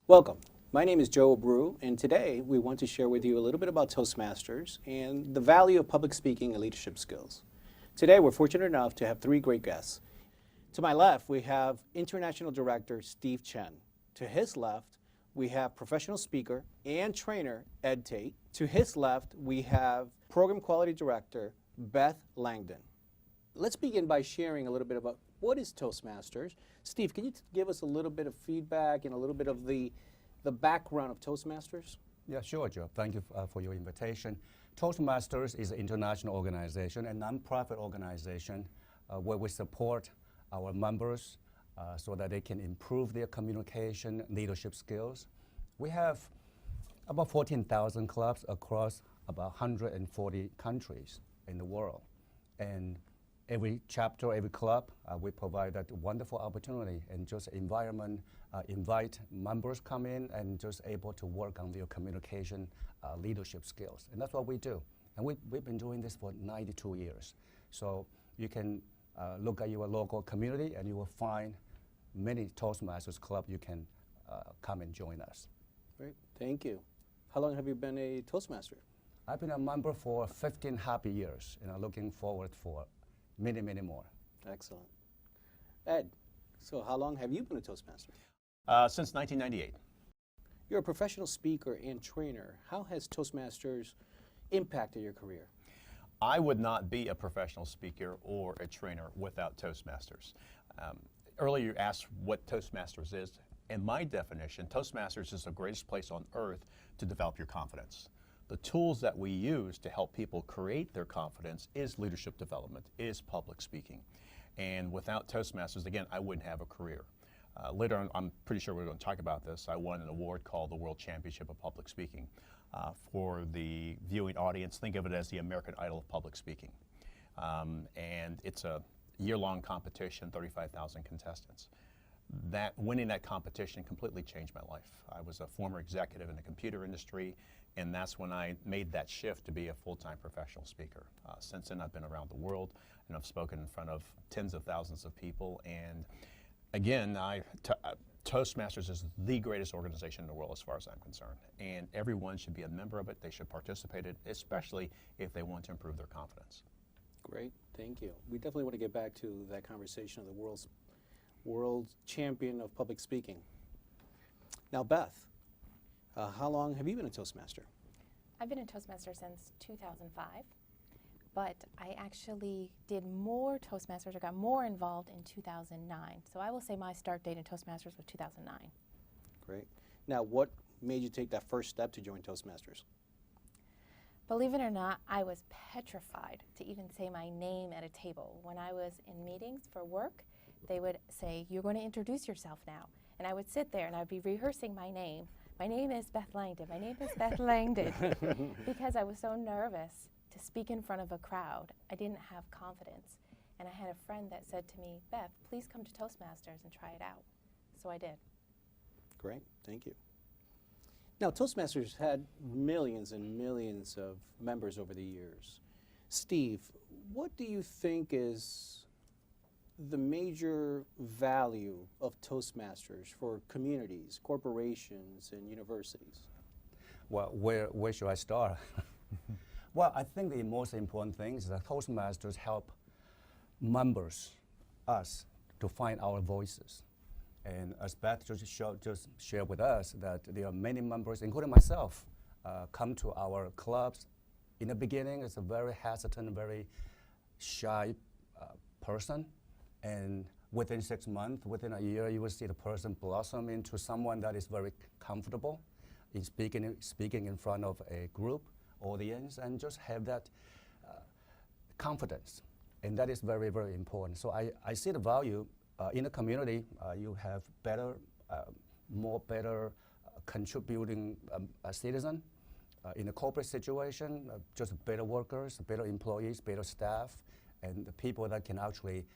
Welcome. My name is Joe Abreu, and today we want to share with you a little bit about Toastmasters and the value of public speaking and leadership skills. Today we're fortunate enough to have three great guests. To my left, we have International Director Steve Chen. To his left, we have professional speaker and trainer Tate. To his left, we have Program Quality Director Beth Langdon. Let's begin by sharing a little bit about what is Toastmasters. Steve, can you give us a little bit of feedback and a little bit of the background of Toastmasters? Yeah, sure, Joe. Thank you for your invitation. Toastmasters is an international organization, a nonprofit organization where we support our members so that they can improve their communication, leadership skills. We have about 14,000 clubs across about 140 countries in the world. And every chapter, every club, we provide that wonderful opportunity and just environment, invite members come in and just able to work on their communication leadership skills. And that's what we do. And we've been doing this for 92 years. So you can look at your local community and you will find many Toastmasters club you can come and join us. Great, thank you. How long have you been a Toastmaster? I've been a member for 15 happy years, and I'm looking forward for many, many more. Excellent. Ed, so how long have you been a Toastmaster? Since 1998. You're a professional speaker and trainer. How has Toastmasters impacted your career? I would not be a professional speaker or a trainer without Toastmasters. Earlier you asked what Toastmasters is. In my definition, Toastmasters is the greatest place on earth to develop your confidence. The tools that we use to help people create their confidence is leadership development, is public speaking. And without Toastmasters, again, I wouldn't have a career. Later on, I'm pretty sure we're going to talk about this, I won an award called the World Championship of Public Speaking. For the viewing audience, think of it as the American Idol of public speaking. And it's a year-long competition, 35,000 contestants. Winning that competition completely changed my life. I was a former executive in the computer industry, and that's when I made that shift to be a full-time professional speaker. Since then, I've been around the world, and I've spoken in front of tens of thousands of people. And again, Toastmasters is the greatest organization in the world as far as I'm concerned. And everyone should be a member of it. They should participate in it, especially if they want to improve their confidence. Great, thank you. We definitely want to get back to that conversation of the world champion of public speaking. Now, Beth, how long have you been a Toastmaster? I've been a Toastmaster since 2005, but I actually did more Toastmasters or got more involved in 2009. So I will say my start date in Toastmasters was 2009. Great. Now, what made you take that first step to join Toastmasters? Believe it or not, I was petrified to even say my name at a table. When I was in meetings for work, they would say, "You're going to introduce yourself now." And I would sit there and I'd be rehearsing my name. My name is Beth Langdon. My name is Beth Langdon. Because I was so nervous to speak in front of a crowd. I didn't have confidence. And I had a friend that said to me, "Beth, please come to Toastmasters and try it out." So I did. Great, thank you. Now, Toastmasters had millions and millions of members over the years. Steve, what do you think is the major value of Toastmasters for communities, corporations, and universities? Well, where should I start? Well, I think the most important thing is that Toastmasters help members, us, to find our voices. And as Beth just shared with us, that there are many members, including myself, come to our clubs. In the beginning, it's a very hesitant, very shy person. And within 6 months, within a year, you will see the person blossom into someone that is very comfortable in speaking in front of a group, audience, and just have that confidence. And that is very, very important. So I see the value in the community. You have better, better contributing citizen. In a corporate situation, just better workers, better employees, better staff, and the people that can actually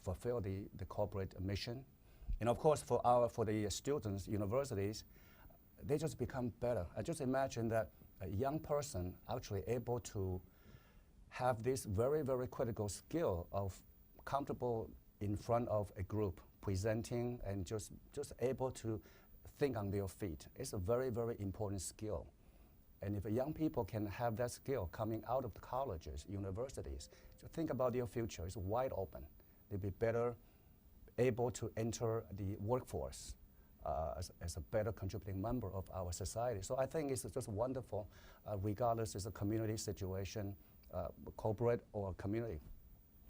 fulfill the corporate mission. And of course, for the students, universities, they just become better. I just imagine that a young person actually able to have this very, very critical skill of comfortable in front of a group, presenting and just able to think on their feet. It's a very, very important skill. And if young people can have that skill coming out of the colleges, universities, to think about their future, it's wide open. They'll be better able to enter the workforce as a better contributing member of our society. So I think it's just wonderful, regardless it's a community situation, corporate or community.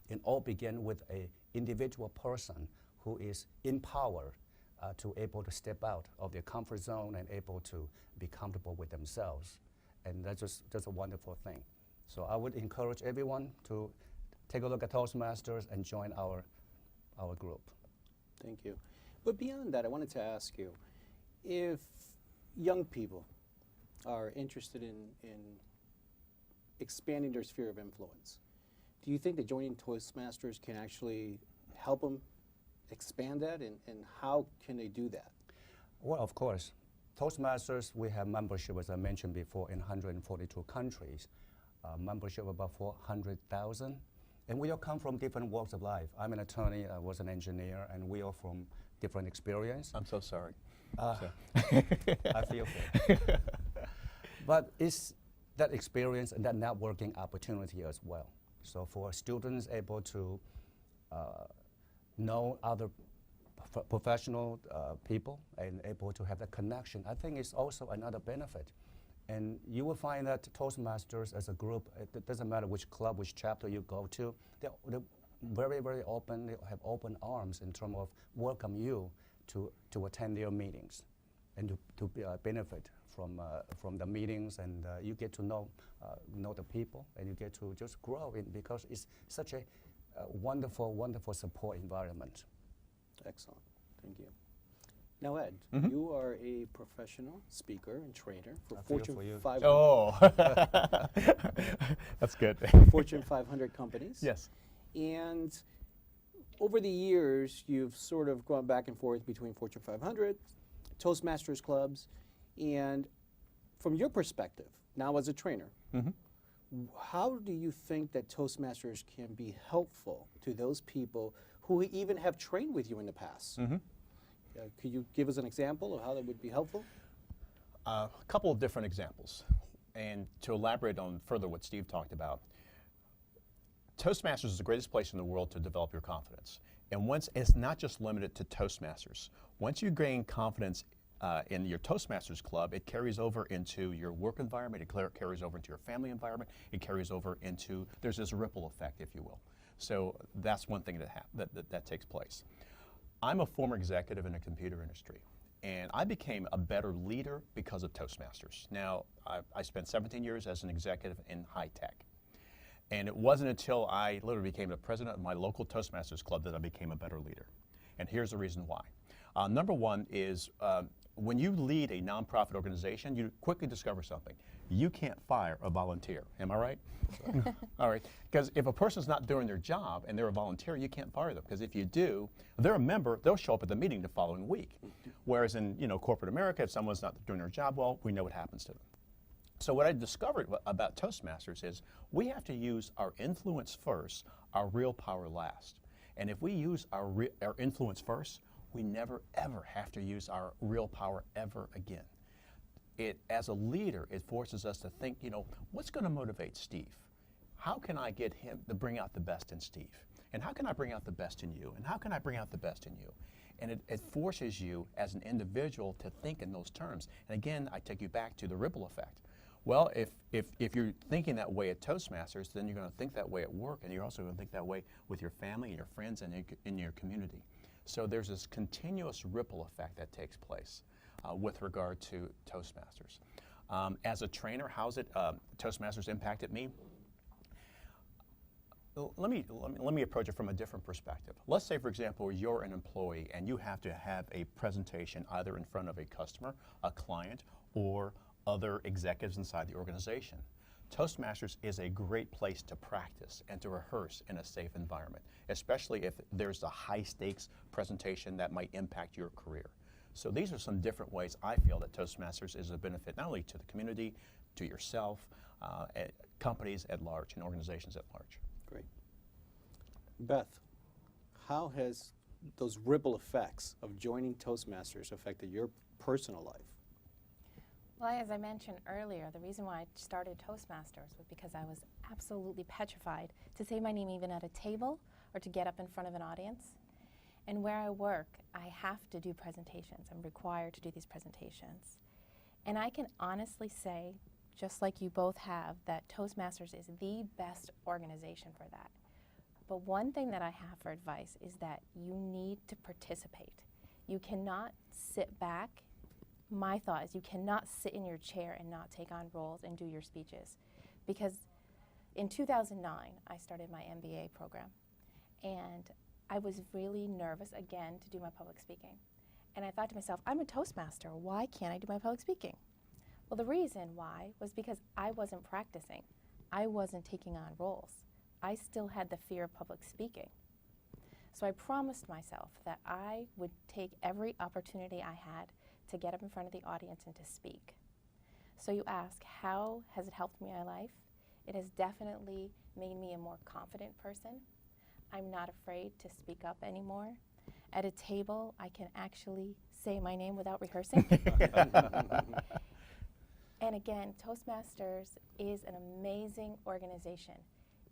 It all begins with an individual person who is empowered to able to step out of their comfort zone and able to be comfortable with themselves. And that's just a wonderful thing. So I would encourage everyone to take a look at Toastmasters and join our group. Thank you. But beyond that, I wanted to ask you, if young people are interested in expanding their sphere of influence, do you think that joining Toastmasters can actually help them expand that, and how can they do that? Well, of course. Toastmasters, we have membership, as I mentioned before, in 142 countries, membership of about 400,000. And we all come from different walks of life. I'm an attorney, I was an engineer, and we are from different experience. I'm so sorry. I feel for you. But it's that experience and that networking opportunity as well. So for students able to know other professional people and able to have that connection, I think it's also another benefit. And you will find that Toastmasters as a group, it doesn't matter which club, which chapter you go to, they're very, very open. They have open arms in terms of welcome you to attend their meetings and to benefit from the meetings, and you get to know the people, and you get to just grow in, because it's such a wonderful, wonderful support environment. Excellent. Thank you. Now, Ed, you are a professional speaker and trainer for Fortune 500. Oh, that's good. Fortune 500 companies. Yes. And over the years, you've sort of gone back and forth between Fortune 500, Toastmasters clubs, and from your perspective, now as a trainer, how do you think that Toastmasters can be helpful to those people who even have trained with you in the past? Could you give us an example of how that would be helpful? A couple of different examples. And to elaborate on further what Steve talked about, Toastmasters is the greatest place in the world to develop your confidence. And once it's not just limited to Toastmasters. Once you gain confidence in your Toastmasters club, it carries over into your work environment, it carries over into your family environment, it carries over into, there's this ripple effect, if you will. So that's one thing that takes place. I'm a former executive in the computer industry, and I became a better leader because of Toastmasters. Now, I spent 17 years as an executive in high tech, and it wasn't until I literally became the president of my local Toastmasters club that I became a better leader. And here's the reason why. Number one is when you lead a nonprofit organization, you quickly discover something. You can't fire a volunteer. Am I right? All right. Because if a person's not doing their job and they're a volunteer, you can't fire them. Because if you do, they're a member, they'll show up at the meeting the following week. Whereas in corporate America, if someone's not doing their job well, we know what happens to them. So what I discovered about Toastmasters is we have to use our influence first, our real power last. And if we use our influence first, we never, ever have to use our real power ever again. As a leader, it forces us to think, what's going to motivate Steve? How can I get him to bring out the best in Steve? And how can I bring out the best in you? And how can I bring out the best in you? And it forces you as an individual to think in those terms. And again, I take you back to the ripple effect. Well, if you're thinking that way at Toastmasters, then you're going to think that way at work, and you're also going to think that way with your family and your friends and in your community. So there's this continuous ripple effect that takes place with regard to Toastmasters. As a trainer, how's it Toastmasters impacted me? Let me approach it from a different perspective. Let's say, for example, you're an employee and you have to have a presentation either in front of a customer, a client, or other executives inside the organization. Toastmasters is a great place to practice and to rehearse in a safe environment, especially if there's a high-stakes presentation that might impact your career. So these are some different ways I feel that Toastmasters is a benefit not only to the community, to yourself, companies at large, and organizations at large. Great. Beth, how has those ripple effects of joining Toastmasters affected your personal life? Well, as I mentioned earlier, the reason why I started Toastmasters was because I was absolutely petrified to say my name even at a table or to get up in front of an audience. And where I work, I have to do presentations. I'm required to do these presentations. And I can honestly say, just like you both have, that Toastmasters is the best organization for that. But one thing that I have for advice is that you need to participate. You cannot sit back. My thought is you cannot sit in your chair and not take on roles and do your speeches. Because in 2009, I started my MBA program. And I was really nervous, again, to do my public speaking. And I thought to myself, I'm a Toastmaster. Why can't I do my public speaking? Well, the reason why was because I wasn't practicing. I wasn't taking on roles. I still had the fear of public speaking. So I promised myself that I would take every opportunity I had to get up in front of the audience and to speak. So you ask, how has it helped me in my life? It has definitely made me a more confident person. I'm not afraid to speak up anymore. At a table, I can actually say my name without rehearsing. And again, Toastmasters is an amazing organization.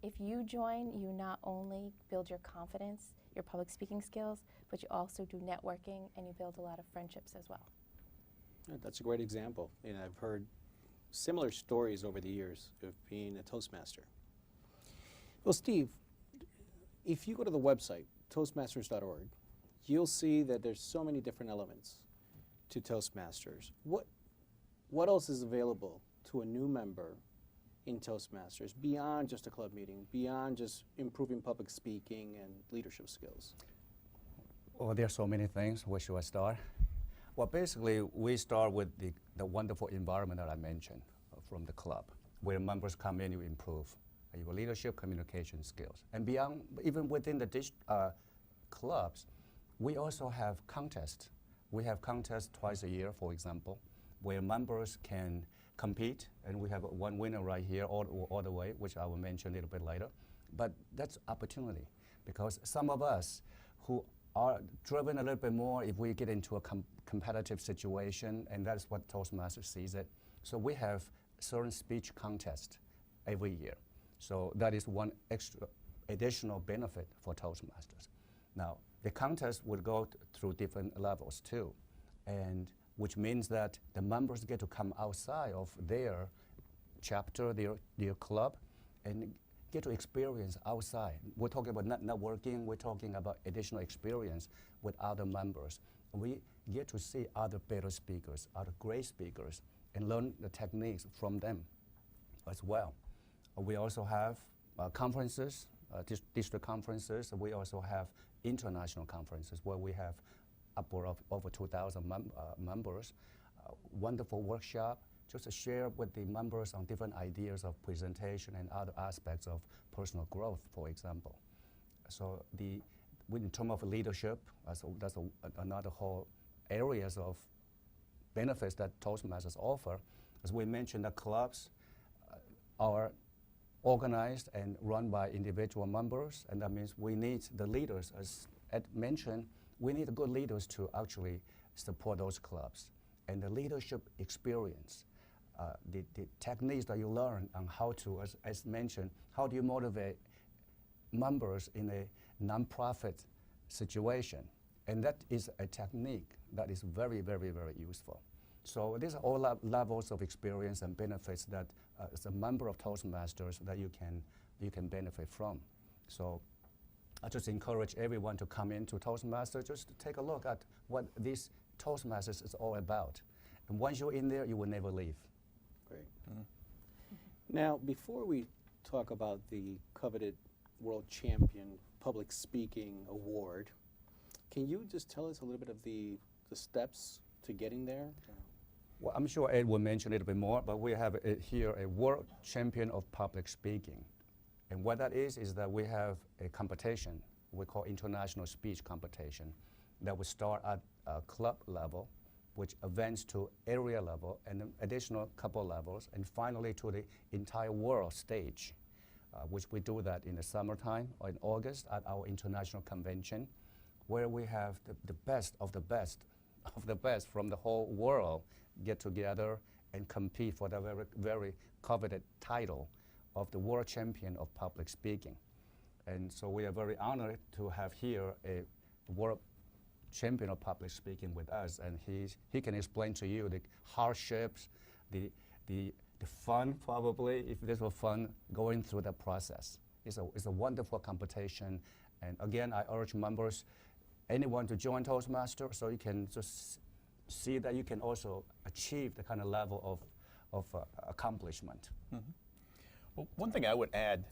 If you join, you not only build your confidence, your public speaking skills, but you also do networking and you build a lot of friendships as well. Yeah, that's a great example. And I've heard similar stories over the years of being a Toastmaster. Well, Steve, if you go to the website, toastmasters.org, you'll see that there's so many different elements to Toastmasters. What else is available to a new member in Toastmasters beyond just a club meeting, beyond just improving public speaking and leadership skills? Well, there are so many things. Where should I start? Well, basically, we start with the wonderful environment that I mentioned from the club, where members come in, you improve your leadership, communication skills. And beyond, even within the clubs, we also have contests. We have contests twice a year, for example, where members can compete, and we have one winner right here all the way, which I will mention a little bit later. But that's opportunity, because some of us who are driven a little bit more if we get into a competitive situation, and that's what Toastmasters sees it. So we have certain speech contest every year. So that is one extra additional benefit for Toastmasters. Now, the contest would go through different levels too, and which means that the members get to come outside of their chapter, their club, and get to experience outside. We're talking about networking, we're talking about additional experience with other members. We get to see other better speakers, other great speakers, and learn the techniques from them as well. We also have conferences, district conferences. We also have international conferences where we have upward of over 2,000 members. Wonderful workshop, just to share with the members on different ideas of presentation and other aspects of personal growth, for example. So in terms of leadership, that's another whole areas of benefits that Toastmasters offer. As we mentioned, the clubs are organized and run by individual members, and that means we need the leaders. As Ed mentioned, we need good leaders to actually support those clubs. And the leadership experience, the techniques that you learn on how to, as mentioned, how do you motivate members in a nonprofit situation? And that is a technique that is very, very, very useful. So these are all levels of experience and benefits that as a member of Toastmasters that you can benefit from. So I just encourage everyone to come into Toastmasters, just to take a look at what this Toastmasters is all about. And once you're in there, you will never leave. Great. Now, before we talk about the coveted World Champion Public Speaking Award, can you just tell us a little bit of the steps to getting there? Well, I'm sure Ed will mention a little bit more, but we have here a World Champion of Public Speaking. And what that is that we have a competition we call International Speech Competition that will start at club level, which advance to area level and an additional couple levels, and finally to the entire world stage, which we do that in the summertime or in August at our international convention, where we have the best of the best of the best from the whole world get together and compete for the very, very coveted title of the World Champion of Public Speaking. And so we are very honored to have here a World Champion of Public Speaking with us, and he can explain to you the hardships, the fun, probably, if this was fun, going through the process. It's a wonderful competition, and again, I urge members, anyone to join Toastmasters, so you can just see that you can also achieve the kind of level of accomplishment. Mm-hmm. Well, one thing I would add,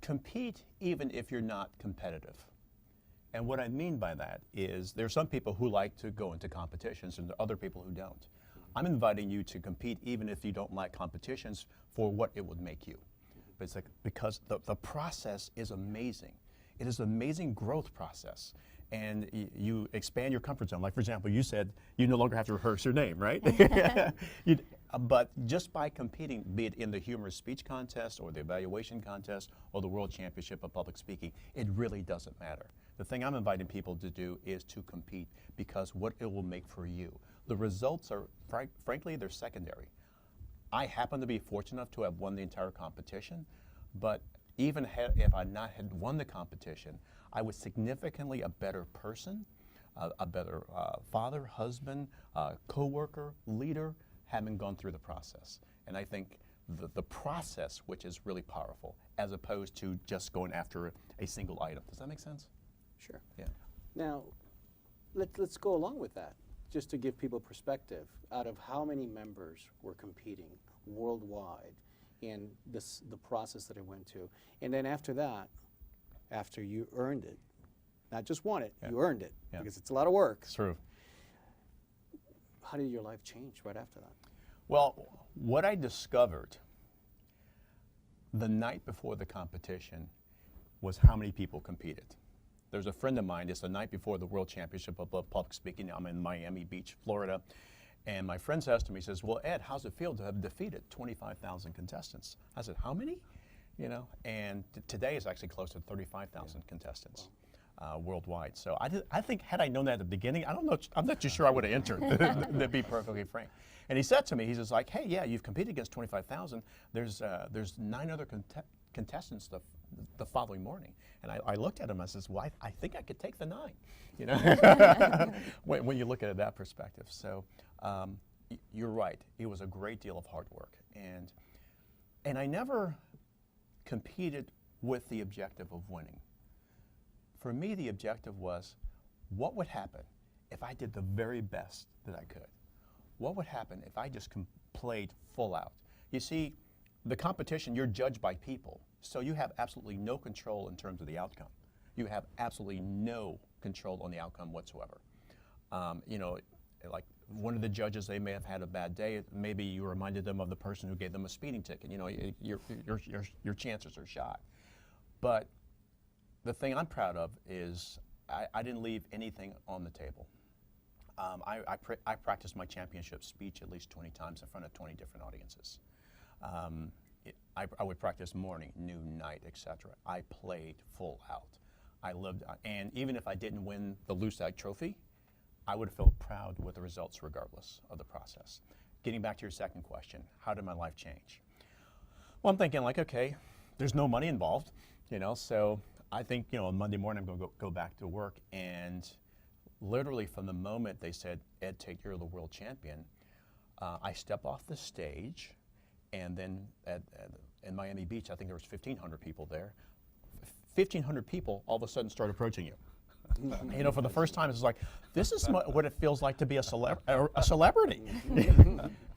compete even if you're not competitive. And what I mean by that is there are some people who like to go into competitions and there are other people who don't. I'm inviting you to compete even if you don't like competitions for what it would make you. But it's like, because the process is amazing. It is an amazing growth process. And you expand your comfort zone. Like, for example, you said you no longer have to rehearse your name, right? But just by competing, be it in the humorous speech contest or the evaluation contest or the World Championship of Public Speaking, it really doesn't matter. The thing I'm inviting people to do is to compete because what it will make for you. The results are, frankly, they're secondary. I happen to be fortunate enough to have won the entire competition, but even if I not had won the competition, I was significantly a better person, a better father, husband, co-worker, leader, having gone through the process. And I think the process, which is really powerful, as opposed to just going after a single item. Does that make sense? Sure. Yeah. Now, let's go along with that, just to give people perspective. Out of how many members were competing worldwide in the process that it went to, and then after that, after you earned it, not just won it, you earned it, because it's a lot of work. It's true. How did your life change right after that? Well, what I discovered the night before the competition was how many people competed. There's a friend of mine, it's the night before the World Championship of Public Speaking. I'm in Miami Beach, Florida. And my friend says to me, he says, well, Ed, how's it feel to have defeated 25,000 contestants? I said, how many? You know, and today is actually close to 35,000 contestants worldwide. So I think had I known that at the beginning, I don't know, I'm not too sure I would have entered, to be perfectly frank. And he said to me, he says like, hey, yeah, you've competed against 25,000. There's 9 other contestants the following morning. And I looked at him, I says, well, I think I could take the 9, you know, when you look at it that perspective. So you're right, it was a great deal of hard work. And I never competed with the objective of winning. For me, the objective was, what would happen if I did the very best that I could? What would happen if I just played full out? You see, the competition, you're judged by people, so you have absolutely no control in terms of the outcome. You have absolutely no control on the outcome whatsoever. You know, like one of the judges, they may have had a bad day. Maybe you reminded them of the person who gave them a speeding ticket. You know, your chances are shot. But the thing I'm proud of is I didn't leave anything on the table. I practiced my championship speech at least 20 times in front of 20 different audiences. I would practice morning, noon, night, etc. I played full out. I lived, and even if I didn't win the Lusac Trophy, I would have felt proud with the results regardless of the process. Getting back to your second question, how did my life change? Well, I'm thinking like, okay, there's no money involved, you know, so I think, you know, on Monday morning I'm going to go back to work, and literally from the moment they said, Ed, Tate, you're the world champion, I step off the stage, and then in Miami Beach, I think there was 1,500 people there. 1,500 people all of a sudden start approaching you. You know, for the first time, it's like, this is what it feels like to be a celebrity.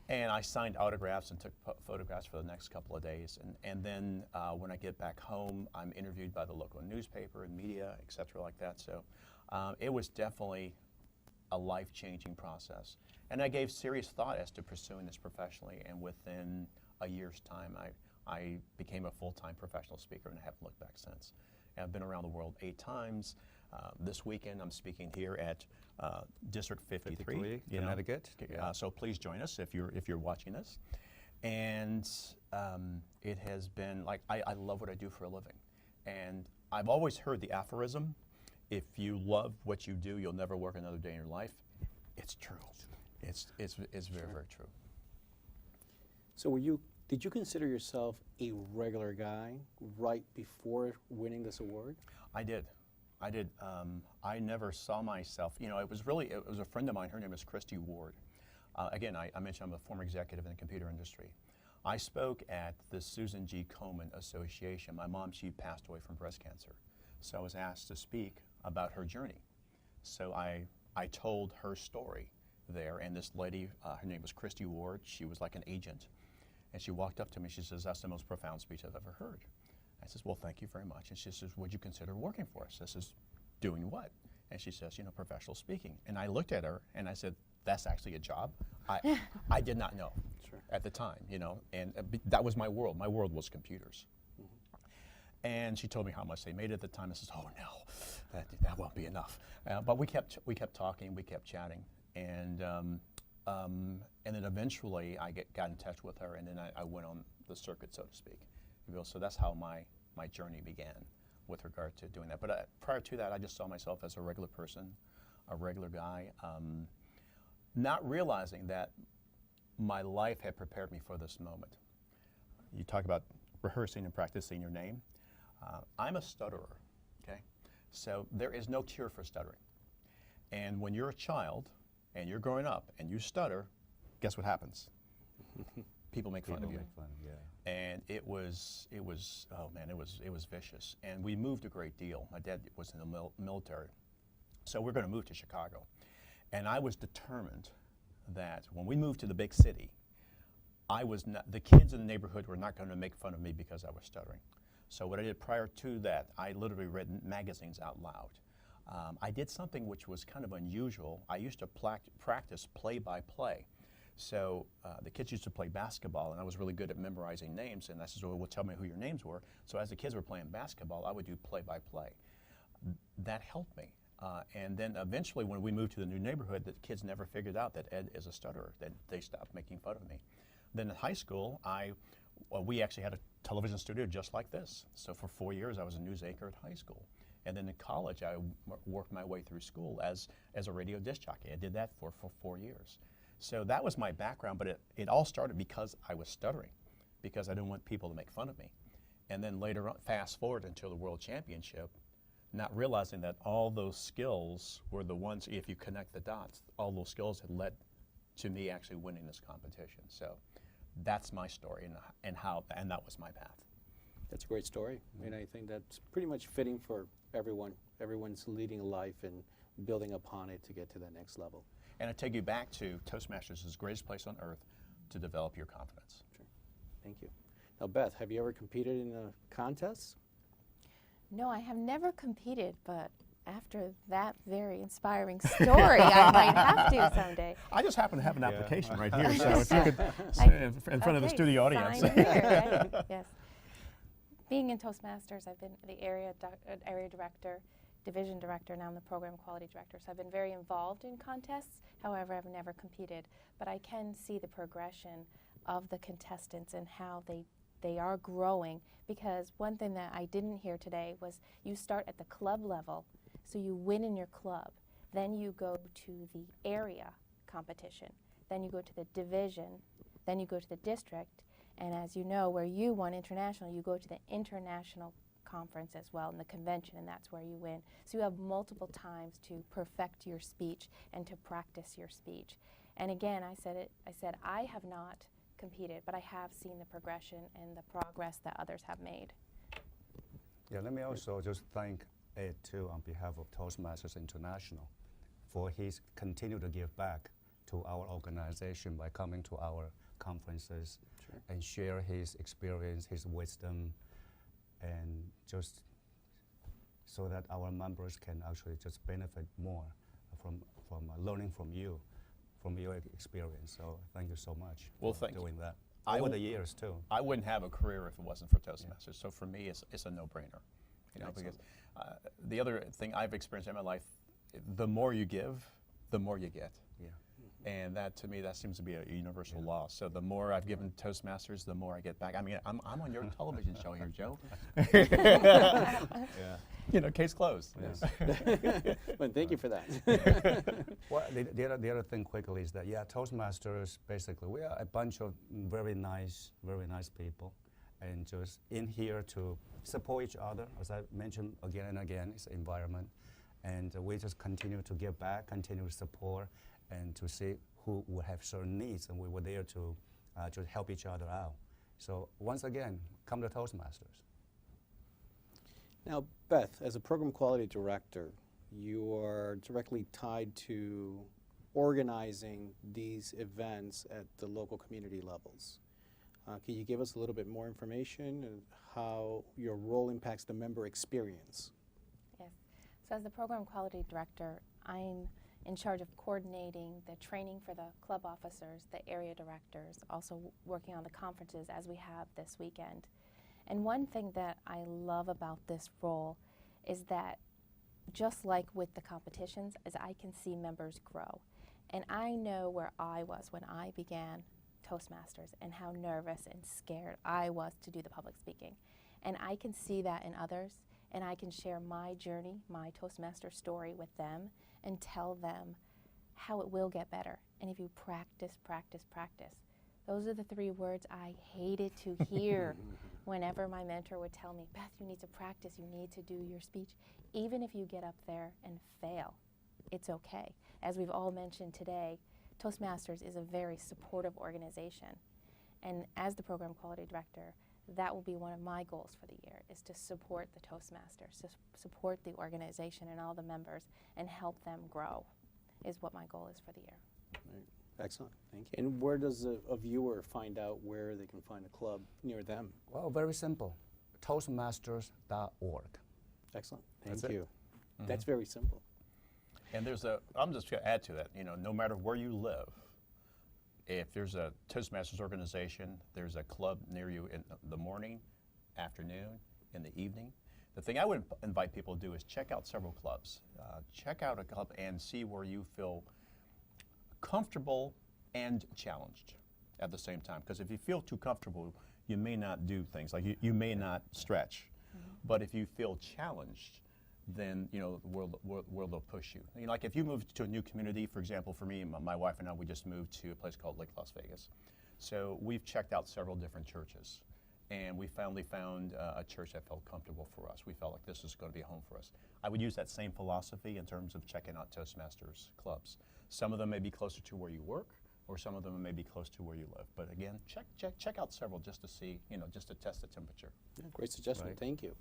And I signed autographs and took photographs for the next couple of days. And then when I get back home, I'm interviewed by the local newspaper and media, et cetera, like that. So it was definitely a life-changing process. And I gave serious thought as to pursuing this professionally. And within a year's time, I became a full-time professional speaker and I haven't looked back since. And I've been around the world 8 times. This weekend, I'm speaking here at District 53, Connecticut. So please join us if you're watching this. And it has been like I love what I do for a living. And I've always heard the aphorism: if you love what you do, you'll never work another day in your life. It's true. It's very, very true. So did you consider yourself a regular guy right before winning this award? I did. I never saw myself, it was a friend of mine, her name is Christy Ward. Again, I mentioned I'm a former executive in the computer industry. I spoke at the Susan G. Komen Association. My mom, she passed away from breast cancer. So I was asked to speak about her journey. So I told her story there, and this lady, her name was Christy Ward, she was like an agent. And she walked up to me, she says, "That's the most profound speech I've ever heard." I says, "Well, thank you very much." And she says, "Would you consider working for us?" I says, "Doing what?" And she says, "Professional speaking." And I looked at her and I said, "That's actually a job?" I did not know at the time, and that was my world. My world was computers. And she told me how much they made at the time. I says, "Oh no, that won't be enough." But we kept talking, we kept chatting, and then eventually I got in touch with her, and then I went on the circuit, so to speak. So that's how my journey began with regard to doing that. But prior to that, I just saw myself as a regular person, a regular guy, not realizing that my life had prepared me for this moment. You talk about rehearsing and practicing your name. I'm a stutterer, okay? So there is no cure for stuttering. And when you're a child and you're growing up and you stutter, guess what happens? People make fun of you. And it was oh man, it was vicious. And we moved a great deal. My dad was in the military. So we're going to move to Chicago. And I was determined that when we moved to the big city, the kids in the neighborhood were not going to make fun of me because I was stuttering. So what I did prior to that, I literally read magazines out loud. I did something which was kind of unusual. I used to practice play-by-play. So the kids used to play basketball, and I was really good at memorizing names, and I said, "Well, tell me who your names were." So as the kids were playing basketball, I would do play-by-play. That helped me. And then eventually when we moved to the new neighborhood, the kids never figured out that Ed is a stutterer, that they stopped making fun of me. Then in high school, we actually had a television studio just like this. So for 4 years, I was a news anchor at high school. And then in college, I worked my way through school as a radio disc jockey. I did that for 4 years. So that was my background, but it all started because I was stuttering, because I didn't want people to make fun of me. And then later on, fast forward until the World Championship, not realizing that all those skills were the ones, if you connect the dots, all those skills had led to me actually winning this competition. So that's my story and that was my path. That's a great story, and I think that's pretty much fitting for everyone. Everyone's leading a life and building upon it to get to that next level. And I take you back to Toastmasters is the greatest place on earth to develop your confidence. Sure. Thank you. Now, Beth, have you ever competed in a contest? No, I have never competed, but after that very inspiring story, I might have to someday. I just happen to have an application right here, so if you could in front of the Okay, studio audience. sign here, right? Yes. Being in Toastmasters, I've been the area director, division director, now I'm the program quality director. So I've been very involved in contests. However, I've never competed, but I can see the progression of the contestants and how they are growing, because one thing that I didn't hear today was you start at the club level, so you win in your club, then you go to the area competition, then you go to the division, then you go to the district, and as you know, where you won international, you go to the international conference as well, in the convention, and that's where you win. So you have multiple times to perfect your speech and to practice your speech. And again, I said I have not competed, but I have seen the progression and the progress that others have made. Yeah, let me also just thank Ed too on behalf of Toastmasters International for his continue to give back to our organization by coming to our conferences and share his experience, his wisdom, and just so that our members can actually just benefit more from learning from you, from your experience. So thank you so much for doing that. Over the years too. I wouldn't have a career if it wasn't for Toastmasters. Yeah. So for me, it's a no-brainer. Because the other thing I've experienced in my life, the more you give, the more you get. Yeah. And that, to me, that seems to be a universal law. So the more I've given Toastmasters, the more I get back. I mean, I'm on your television show here, Joe. You know, case closed. Yes. Well, thank you for that. Well, the other thing quickly is that, yeah, Toastmasters, basically, we are a bunch of very nice people, and just in here to support each other. As I mentioned again and again, it's the environment. And we just continue to give back, continue to support, and to see who would have certain needs, and we were there to help each other out. So once again, come to Toastmasters. Now, Beth, as a program quality director, you are directly tied to organizing these events at the local community levels. Can you give us a little bit more information on how your role impacts the member experience? Yes. So as the program quality director, I'm in charge of coordinating the training for the club officers, the area directors, also working on the conferences as we have this weekend. And one thing that I love about this role is that just like with the competitions, is I can see members grow. And I know where I was when I began Toastmasters and how nervous and scared I was to do the public speaking. And I can see that in others, and I can share my journey, my Toastmaster story with them and tell them how it will get better. And if you practice, practice, practice. Those are the 3 words I hated to hear whenever my mentor would tell me, Beth, you need to practice, you need to do your speech. Even if you get up there and fail, it's okay. As we've all mentioned today, Toastmasters is a very supportive organization. And as the program quality director, that will be one of my goals for the year, is to support the Toastmasters, to support the organization and all the members and help them grow, is what my goal is for the year. Right. Excellent, thank you. And where does a viewer find out where they can find a club near them? Well, very simple, toastmasters.org. Excellent, thank That's it. you. Mm-hmm. That's very simple. And I'm just going to add to that, you know, no matter where you live, if there's a Toastmasters organization, there's a club near you in the morning, afternoon, in the evening. The thing I would invite people to do is check out several clubs. Check out a club and see where you feel comfortable and challenged at the same time. Because if you feel too comfortable, you may not do things, like you may not stretch. But if you feel challenged, then you know where they'll push you. You know, like if you move to a new community, for example, for me, my wife and I, we just moved to a place called Lake Las Vegas. So we've checked out several different churches, and we finally found a church that felt comfortable for us. We felt like this is going to be a home for us. I would use that same philosophy in terms of checking out Toastmasters clubs. Some of them may be closer to where you work, or some of them may be close to where you live. But again, check out several just to see, you know, just to test the temperature. Yeah, great suggestion, Right. thank you.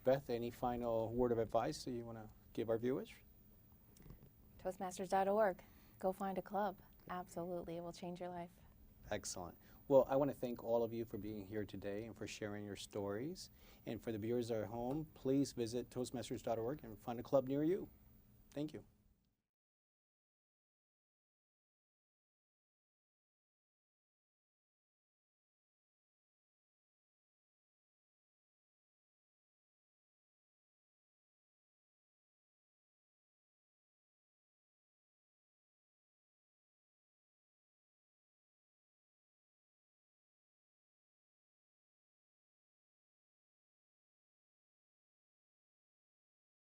Beth, any final word of advice that you want to give our viewers? Toastmasters.org. Go find a club. Absolutely, it will change your life. Excellent. Well, I want to thank all of you for being here today and for sharing your stories. And for the viewers at home, please visit toastmasters.org and find a club near you. Thank you.